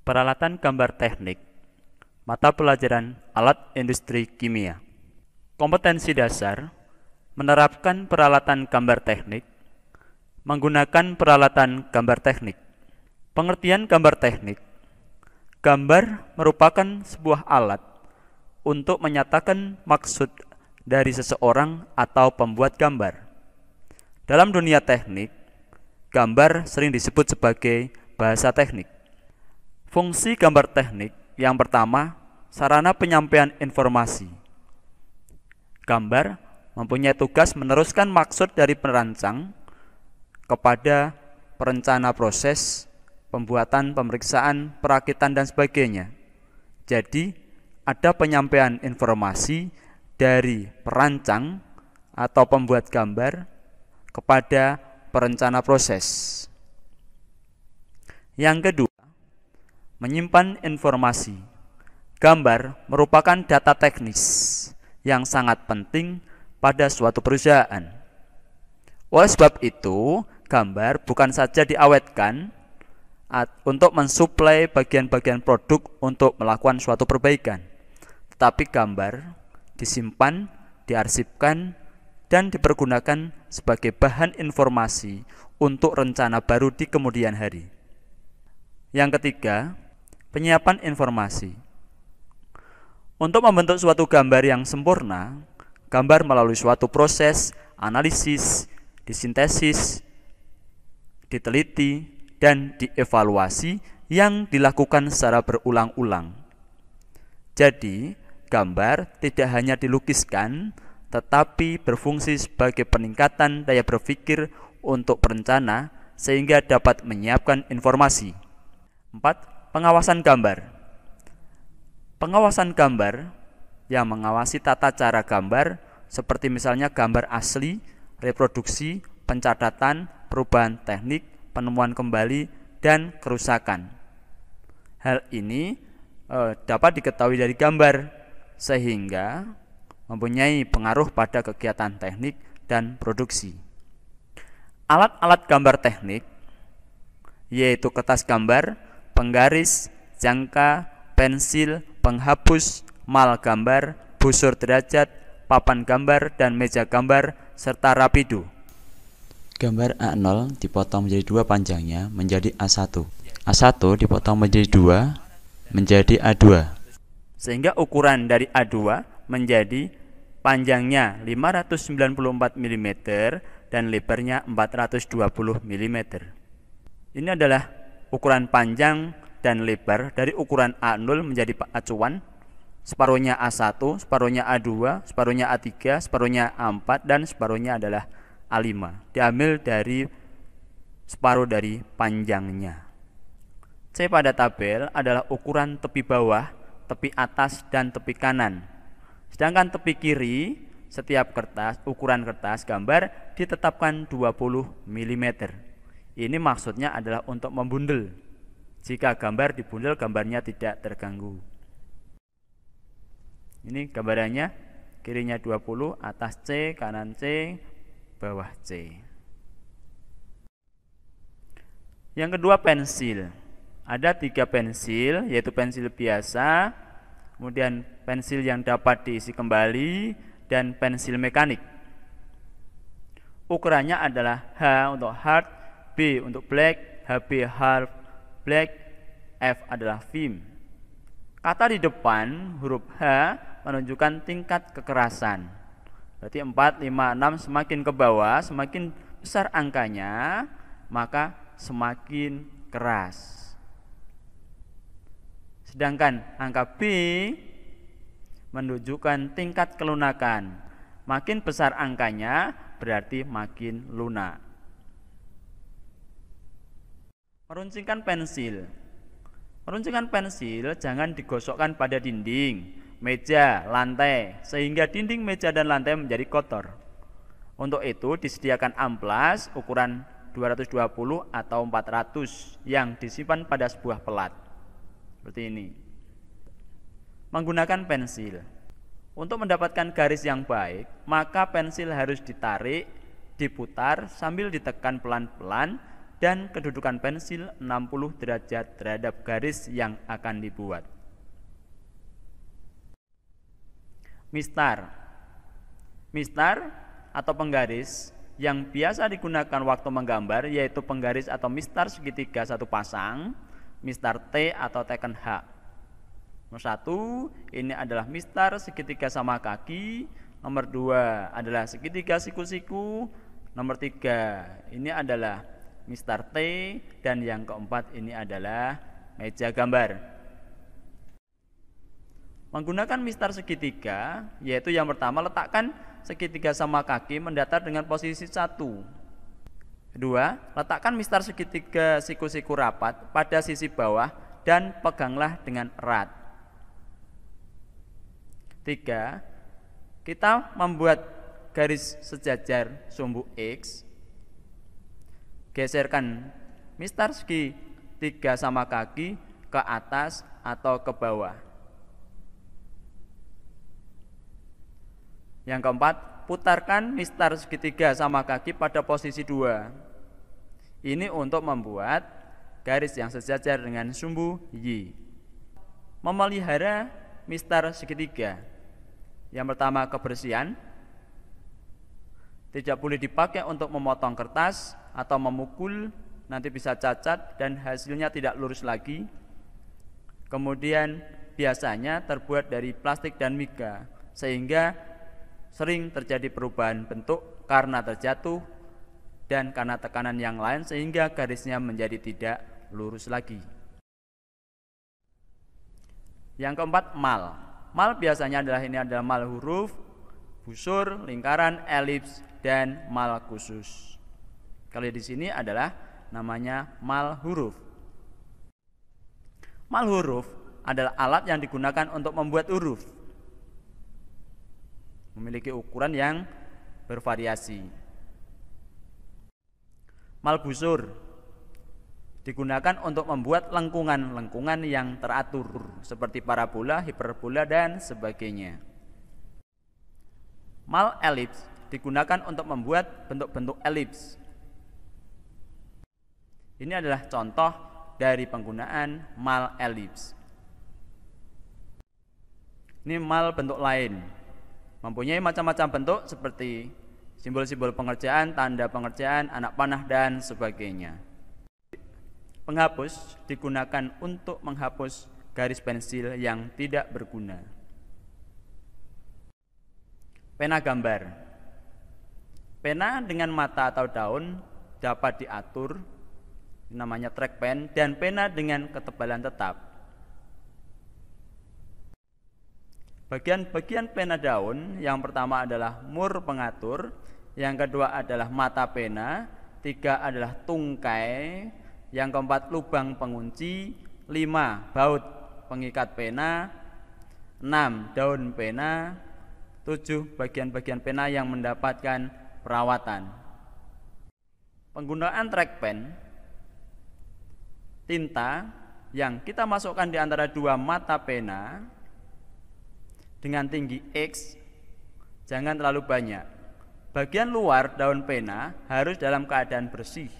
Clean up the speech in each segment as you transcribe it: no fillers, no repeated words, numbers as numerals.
Peralatan gambar teknik, mata pelajaran alat industri kimia. Kompetensi dasar, menerapkan peralatan gambar teknik, menggunakan peralatan gambar teknik. Pengertian gambar teknik. Gambar merupakan sebuah alat untuk menyatakan maksud dari seseorang atau pembuat gambar. Dalam dunia teknik, gambar sering disebut sebagai bahasa teknik. Fungsi gambar teknik yang pertama, sarana penyampaian informasi. Gambar mempunyai tugas meneruskan maksud dari perancang kepada perencana proses, pembuatan, pemeriksaan, perakitan, dan sebagainya. Jadi, ada penyampaian informasi dari perancang atau pembuat gambar kepada perencana proses. Yang kedua, menyimpan informasi. Gambar merupakan data teknis yang sangat penting pada suatu perusahaan. Oleh sebab itu, gambar bukan saja diawetkan untuk mensuplai bagian-bagian produk untuk melakukan suatu perbaikan, tetapi gambar disimpan, diarsipkan, dan dipergunakan sebagai bahan informasi untuk rencana baru di kemudian hari. Yang ketiga, penyiapan informasi. Untuk membentuk suatu gambar yang sempurna, gambar melalui suatu proses, analisis, disintesis, diteliti, dan dievaluasi yang dilakukan secara berulang-ulang. Jadi, gambar tidak hanya dilukiskan, tetapi berfungsi sebagai peningkatan daya berpikir untuk perencana sehingga dapat menyiapkan informasi. 4. Pengawasan gambar. Pengawasan gambar yang mengawasi tata cara gambar seperti misalnya gambar asli, reproduksi, pencatatan, perubahan teknik, penemuan kembali, dan kerusakan. Hal ini dapat diketahui dari gambar sehingga mempunyai pengaruh pada kegiatan teknik dan produksi. Alat-alat gambar teknik yaitu kertas gambar, penggaris, jangka, pensil, penghapus, mal gambar, busur derajat, papan gambar, dan meja gambar, serta rapido. Gambar A0 dipotong menjadi 2 panjangnya menjadi A1. A1 dipotong menjadi 2 menjadi A2. Sehingga ukuran dari A2 menjadi panjangnya 594 mm dan lebarnya 420 mm. Ini adalah ukuran panjang dan lebar dari ukuran A0 menjadi acuan, separuhnya A1, separuhnya A2, separuhnya A3, separuhnya A4, dan separuhnya adalah A5. Diambil dari separuh dari panjangnya. C pada tabel adalah ukuran tepi bawah, tepi atas, dan tepi kanan. Sedangkan tepi kiri, setiap kertas, ukuran kertas gambar ditetapkan 20 mm. Ini maksudnya adalah untuk membundel. Jika gambar dibundel, gambarnya tidak terganggu. Ini gambarannya, kirinya 20, atas C, kanan C, bawah C. Yang kedua, pensil. Ada 3 pensil, yaitu pensil biasa, kemudian pensil yang dapat diisi kembali, dan pensil mekanik. Ukurannya adalah H untuk hard, B untuk black, HB hard black, F adalah film. Kata di depan huruf H menunjukkan tingkat kekerasan. Berarti 4, 5, 6 semakin ke bawah, semakin besar angkanya, maka semakin keras. Sedangkan angka B menunjukkan tingkat kelunakan. Makin besar angkanya berarti makin lunak. Meruncingkan pensil. Meruncingkan pensil jangan digosokkan pada dinding, meja, lantai, sehingga dinding, meja, dan lantai menjadi kotor. Untuk itu disediakan amplas ukuran 220 atau 400 yang disimpan pada sebuah pelat. Seperti ini. Menggunakan pensil. Untuk mendapatkan garis yang baik, maka pensil harus ditarik, diputar sambil ditekan pelan-pelan, dan kedudukan pensil 60 derajat terhadap garis yang akan dibuat. Mistar. Mistar atau penggaris yang biasa digunakan waktu menggambar yaitu penggaris atau mistar segitiga satu pasang, mistar T atau teken H. Nomor 1 ini adalah mistar segitiga sama kaki, nomor 2 adalah segitiga siku-siku, nomor 3 ini adalah mistar T, dan yang keempat ini adalah meja gambar. Menggunakan mistar segitiga, yaitu yang pertama letakkan segitiga sama kaki mendatar dengan posisi 1. Kedua, letakkan mistar segitiga siku-siku rapat pada sisi bawah dan peganglah dengan erat. 3. Kita membuat garis sejajar sumbu X. Geserkan mistar segitiga sama kaki ke atas atau ke bawah. Yang keempat, putarkan mistar segitiga sama kaki pada posisi 2. Ini untuk membuat garis yang sejajar dengan sumbu Y. Memelihara mistar segitiga. Yang pertama, kebersihan. Tidak boleh dipakai untuk memotong kertas atau memukul, nanti bisa cacat dan hasilnya tidak lurus lagi. Kemudian biasanya terbuat dari plastik dan mica, sehingga sering terjadi perubahan bentuk karena terjatuh dan karena tekanan yang lain sehingga garisnya menjadi tidak lurus lagi. Yang keempat, mal. Mal biasanya adalah mal huruf, busur, lingkaran, elips, dan mal khusus. Kalau di sini adalah namanya mal huruf. Mal huruf adalah alat yang digunakan untuk membuat huruf. Memiliki ukuran yang bervariasi. Mal busur digunakan untuk membuat lengkungan-lengkungan yang teratur seperti parabola, hiperbola, dan sebagainya. Mal elips digunakan untuk membuat bentuk-bentuk elips. Ini adalah contoh dari penggunaan mal elips. Ini mal bentuk lain, mempunyai macam-macam bentuk seperti simbol-simbol pengerjaan, tanda pengerjaan, anak panah, dan sebagainya. Penghapus digunakan untuk menghapus garis pensil yang tidak berguna. Pena gambar. Pena dengan mata atau daun dapat diatur, namanya trackpen, dan pena dengan ketebalan tetap. Bagian-bagian pena daun, yang pertama adalah mur pengatur, yang kedua adalah mata pena, 3 adalah tungkai, yang keempat lubang pengunci, 5 baut pengikat pena, 6 daun pena, 7 bagian-bagian pena yang mendapatkan perawatan. Penggunaan trackpen, tinta yang kita masukkan di antara dua mata pena dengan tinggi X, jangan terlalu banyak. Bagian luar daun pena harus dalam keadaan bersih.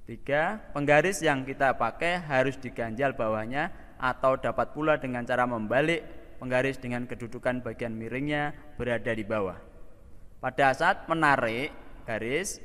3. Penggaris yang kita pakai harus diganjal bawahnya atau dapat pula dengan cara membalik penggaris dengan kedudukan bagian miringnya berada di bawah. Pada saat menarik garis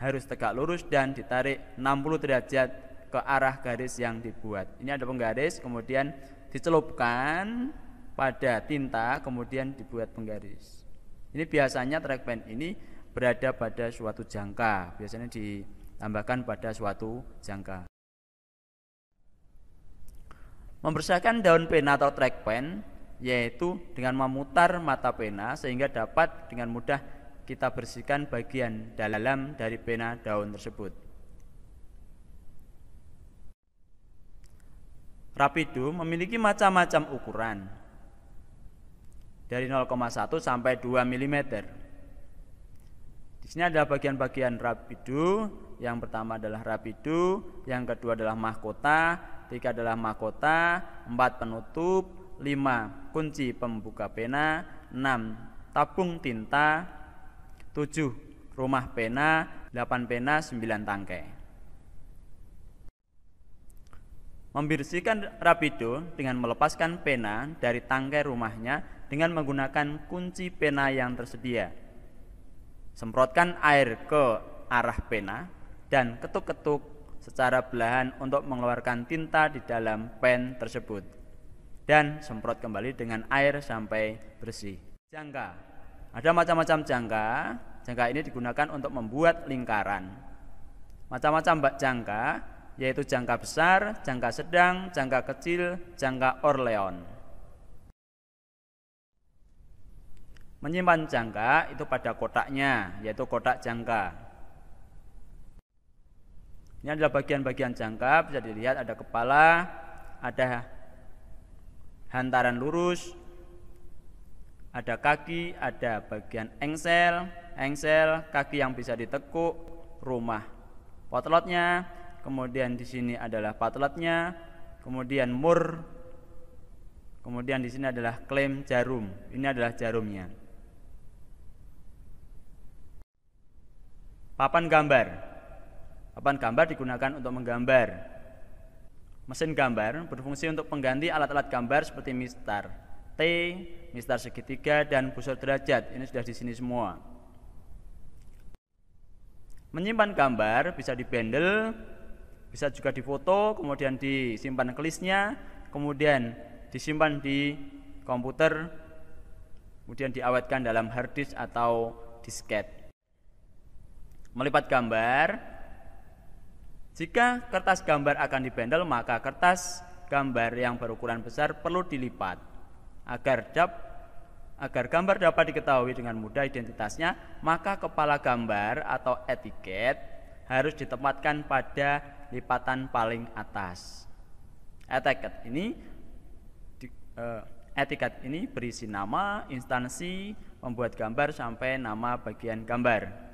harus tegak lurus dan ditarik 60 derajat ke arah garis yang dibuat. Ini ada penggaris, kemudian dicelupkan pada tinta, kemudian dibuat penggaris. Ini biasanya trackpen ini berada pada suatu jangka, biasanya ditambahkan pada suatu jangka. Membersihkan daun pena atau trackpen yaitu dengan memutar mata pena sehingga dapat dengan mudah kita bersihkan bagian dalam dari pena daun tersebut. Rapido memiliki macam-macam ukuran dari 0,1 sampai 2 mm. Di sini ada bagian-bagian rapido. Yang pertama adalah rapido, yang kedua adalah mahkota, 3 adalah mahkota, 4 penutup, 5 kunci pembuka pena, 6 tabung tinta, 7 rumah pena, 8 pena, 9 tangkai. Membersihkan rapido dengan melepaskan pena dari tangkai rumahnya dengan menggunakan kunci pena yang tersedia. Semprotkan air ke arah pena dan ketuk-ketuk secara belahan untuk mengeluarkan tinta di dalam pen tersebut. Dan semprot kembali dengan air sampai bersih. Jangka. Ada macam-macam jangka. Jangka ini digunakan untuk membuat lingkaran. Macam-macam jangka, yaitu jangka besar, jangka sedang, jangka kecil, jangka Orleon. Menyimpan jangka itu pada kotaknya, yaitu kotak jangka. Ini adalah bagian-bagian jangka, bisa dilihat ada kepala, ada hantaran lurus, ada kaki, ada bagian engsel, kaki yang bisa ditekuk, rumah potlotnya, kemudian di sini adalah patlotnya, kemudian mur, kemudian di sini adalah klem jarum. Ini adalah jarumnya. Papan gambar. Papan gambar digunakan untuk menggambar. Mesin gambar berfungsi untuk pengganti alat-alat gambar seperti mistar T, mistar segitiga, dan busur derajat. Ini sudah di sini semua. Menyimpan gambar bisa dibendel, bisa juga difoto, kemudian disimpan ke listnya, kemudian disimpan di komputer, kemudian diawetkan dalam hard disk atau disket. Melipat gambar. Jika kertas gambar akan dibendel, maka kertas gambar yang berukuran besar perlu dilipat agar gambar dapat diketahui dengan mudah identitasnya. Maka kepala gambar atau etiket harus ditempatkan pada lipatan paling atas. Etiket ini berisi nama, instansi, pembuat gambar sampai nama bagian gambar.